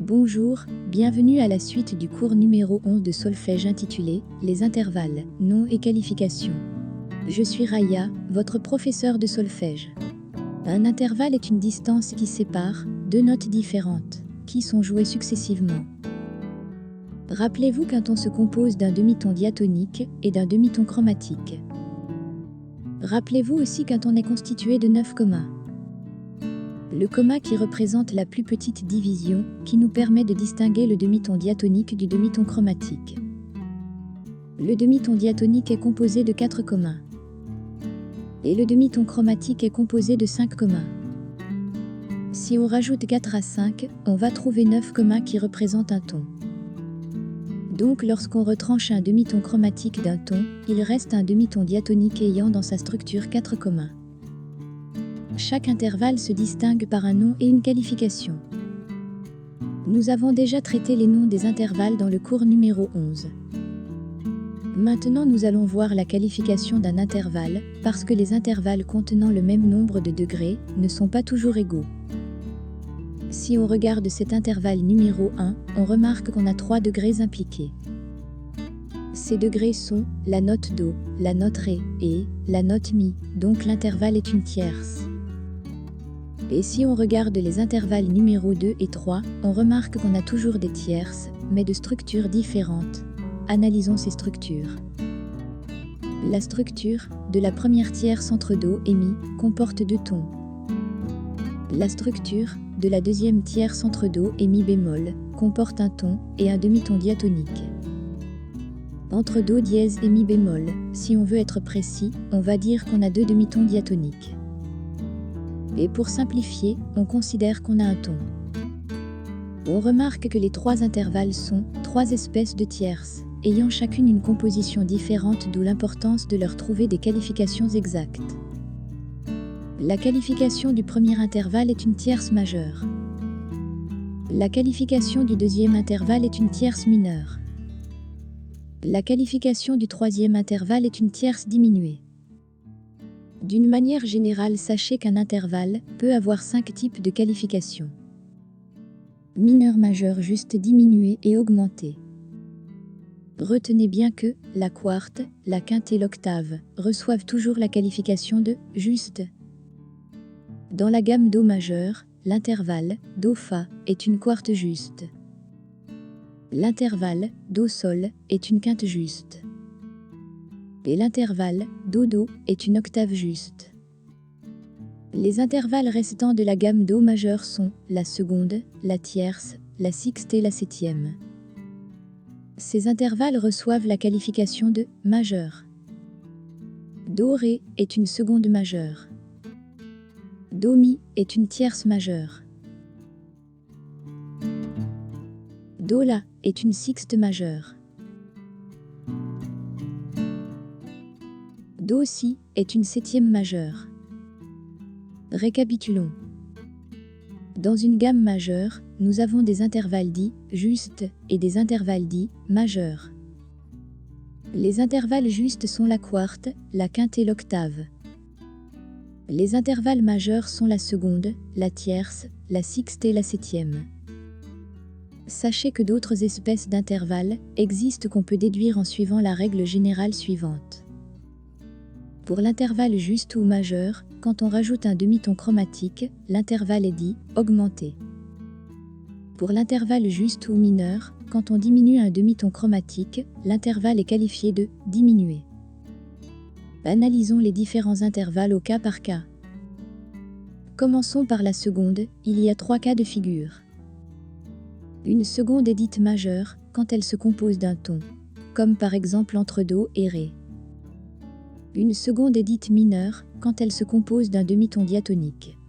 Bonjour, bienvenue à la suite du cours numéro 11 de solfège intitulé « Les intervalles, noms et qualifications ». Je suis Raya, votre professeur de solfège. Un intervalle est une distance qui sépare deux notes différentes, qui sont jouées successivement. Rappelez-vous qu'un ton se compose d'un demi-ton diatonique et d'un demi-ton chromatique. Rappelez-vous aussi qu'un ton est constitué de 9 commas. Le comma qui représente la plus petite division, qui nous permet de distinguer le demi-ton diatonique du demi-ton chromatique. Le demi-ton diatonique est composé de 4 commas. Et le demi-ton chromatique est composé de 5 commas. Si on rajoute 4 à 5, on va trouver 9 commas qui représentent un ton. Donc lorsqu'on retranche un demi-ton chromatique d'un ton, il reste un demi-ton diatonique ayant dans sa structure 4 commas. Chaque intervalle se distingue par un nom et une qualification. Nous avons déjà traité les noms des intervalles dans le cours numéro 11. Maintenant nous allons voir la qualification d'un intervalle, parce que les intervalles contenant le même nombre de degrés ne sont pas toujours égaux. Si on regarde cet intervalle numéro 1, on remarque qu'on a 3 degrés impliqués. Ces degrés sont la note Do, la note Ré et la note Mi, donc l'intervalle est une tierce. Et si on regarde les intervalles numéro 2 et 3, on remarque qu'on a toujours des tierces, mais de structures différentes. Analysons ces structures. La structure de la première tierce entre Do et Mi comporte 2 tons. La structure de la deuxième tierce entre Do et Mi bémol comporte un ton et un demi-ton diatonique. Entre Do dièse et Mi bémol, si on veut être précis, on va dire qu'on a 2 demi-tons diatoniques. Et pour simplifier, on considère qu'on a un ton. On remarque que les 3 intervalles sont 3 espèces de tierces, ayant chacune une composition différente, d'où l'importance de leur trouver des qualifications exactes. La qualification du premier intervalle est une tierce majeure. La qualification du deuxième intervalle est une tierce mineure. La qualification du troisième intervalle est une tierce diminuée. D'une manière générale, sachez qu'un intervalle peut avoir 5 types de qualifications. Mineur, majeur, juste, diminué et augmenté. Retenez bien que la quarte, la quinte et l'octave reçoivent toujours la qualification de juste. Dans la gamme Do majeur, l'intervalle Do-Fa est une quarte juste. L'intervalle Do-Sol est une quinte juste. Et l'intervalle Do-Do est une octave juste. Les intervalles restants de la gamme Do majeur sont la seconde, la tierce, la sixte et la septième. Ces intervalles reçoivent la qualification de majeur. Do-Ré est une seconde majeure. Do-Mi est une tierce majeure. Do-La est une sixte majeure. Do-Si est une septième majeure. Récapitulons. Dans une gamme majeure, nous avons des intervalles dits justes et des intervalles dits majeurs. Les intervalles justes sont la quarte, la quinte et l'octave. Les intervalles majeurs sont la seconde, la tierce, la sixte et la septième. Sachez que d'autres espèces d'intervalles existent qu'on peut déduire en suivant la règle générale suivante. Pour l'intervalle juste ou majeur, quand on rajoute un demi-ton chromatique, l'intervalle est dit augmenté. Pour l'intervalle juste ou mineur, quand on diminue un demi-ton chromatique, l'intervalle est qualifié de diminué. Analysons les différents intervalles au cas par cas. Commençons par la seconde, il y a 3 cas de figure. Une seconde est dite majeure quand elle se compose d'un ton, comme par exemple entre Do et Ré. Une seconde est dite mineure quand elle se compose d'un demi-ton diatonique.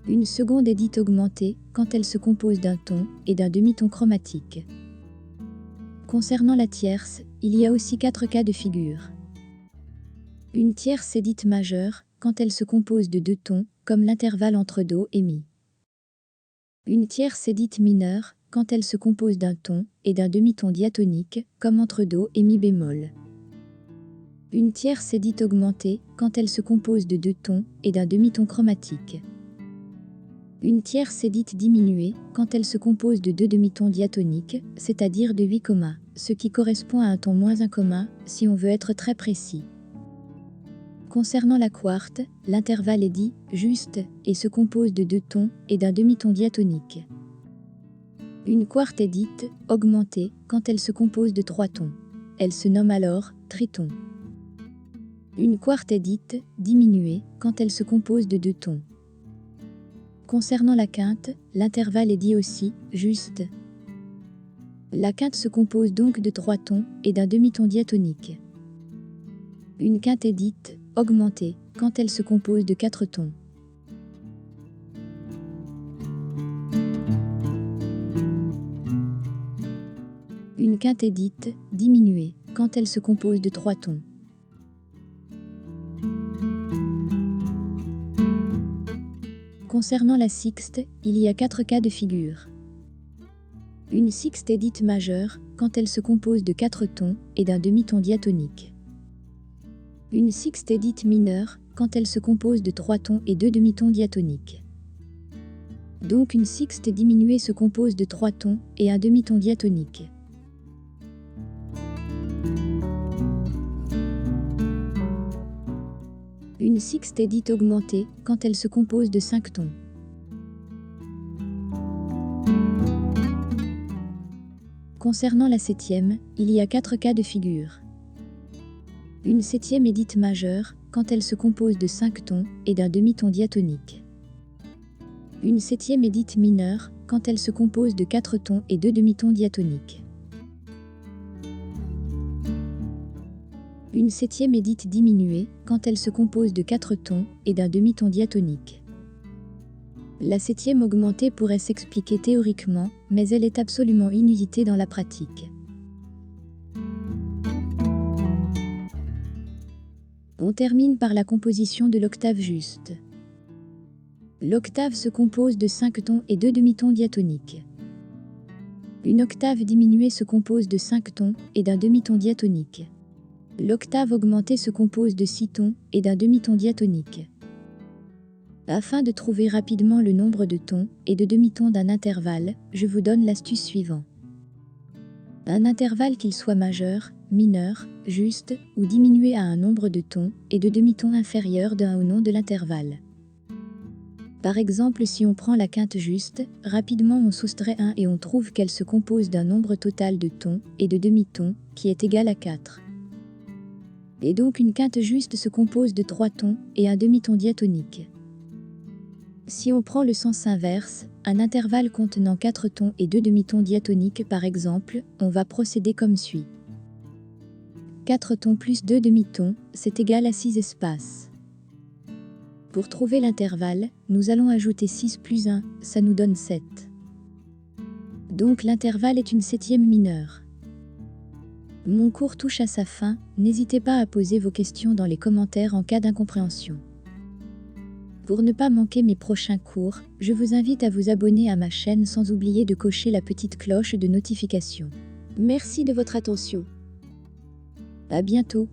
Une seconde est dite augmentée quand elle se compose d'un ton et d'un demi-ton chromatique. Concernant la tierce, il y a aussi 4 cas de figure. Une tierce est dite majeure quand elle se compose de 2 tons, comme l'intervalle entre Do et Mi. Une tierce est dite mineure quand elle se compose d'un ton et d'un demi-ton diatonique, comme entre Do et Mi bémol. Une tierce est dite augmentée quand elle se compose de 2 tons et d'un demi-ton chromatique. Une tierce est dite diminuée quand elle se compose de 2 demi-tons diatoniques, c'est-à-dire de 8 commas, ce qui correspond à un ton moins un comma, si on veut être très précis. Concernant la quarte, l'intervalle est dit juste et se compose de 2 tons et d'un demi-ton diatonique. Une quarte est dite augmentée quand elle se compose de 3 tons. Elle se nomme alors triton. Une quarte est dite diminuée quand elle se compose de 2 tons. Concernant la quinte, l'intervalle est dit aussi juste. La quinte se compose donc de 3 tons et d'un demi-ton diatonique. Une quinte est dite augmentée quand elle se compose de 4 tons. Une quinte est dite diminuée quand elle se compose de 3 tons. Concernant la sixte, il y a 4 cas de figure. Une sixte est dite majeure quand elle se compose de 4 tons et d'un demi-ton diatonique. Une sixte est dite mineure quand elle se compose de 3 tons et 2 demi-tons diatoniques. Donc une sixte diminuée se compose de 3 tons et un demi-ton diatonique. Une sixte est dite augmentée quand elle se compose de 5 tons. Concernant la septième, il y a 4 cas de figure. Une septième est dite majeure quand elle se compose de 5 tons et d'un demi-ton diatonique. Une septième est dite mineure quand elle se compose de 4 tons et 2 demi-tons diatoniques. Une septième est dite diminuée quand elle se compose de 4 tons et d'un demi-ton diatonique. La septième augmentée pourrait s'expliquer théoriquement, mais elle est absolument inusitée dans la pratique. On termine par la composition de l'octave juste. L'octave se compose de 5 tons et 2 demi-tons diatoniques. Une octave diminuée se compose de 5 tons et d'un demi-ton diatonique. L'octave augmentée se compose de 6 tons et d'un demi-ton diatonique. Afin de trouver rapidement le nombre de tons et de demi-tons d'un intervalle, je vous donne l'astuce suivante. Un intervalle qu'il soit majeur, mineur, juste ou diminué à un nombre de tons et de demi-tons inférieur d'un au nom de l'intervalle. Par exemple, si on prend la quinte juste, rapidement on soustrait 1 et on trouve qu'elle se compose d'un nombre total de tons et de demi-tons qui est égal à 4. Et donc une quinte juste se compose de 3 tons et un demi-ton diatonique. Si on prend le sens inverse, un intervalle contenant 4 tons et 2 demi-tons diatoniques par exemple, on va procéder comme suit. 4 tons plus 2 demi-tons, c'est égal à 6 espaces. Pour trouver l'intervalle, nous allons ajouter 6 plus 1, ça nous donne 7. Donc l'intervalle est une septième mineure. Mon cours touche à sa fin, n'hésitez pas à poser vos questions dans les commentaires en cas d'incompréhension. Pour ne pas manquer mes prochains cours, je vous invite à vous abonner à ma chaîne sans oublier de cocher la petite cloche de notification. Merci de votre attention. À bientôt.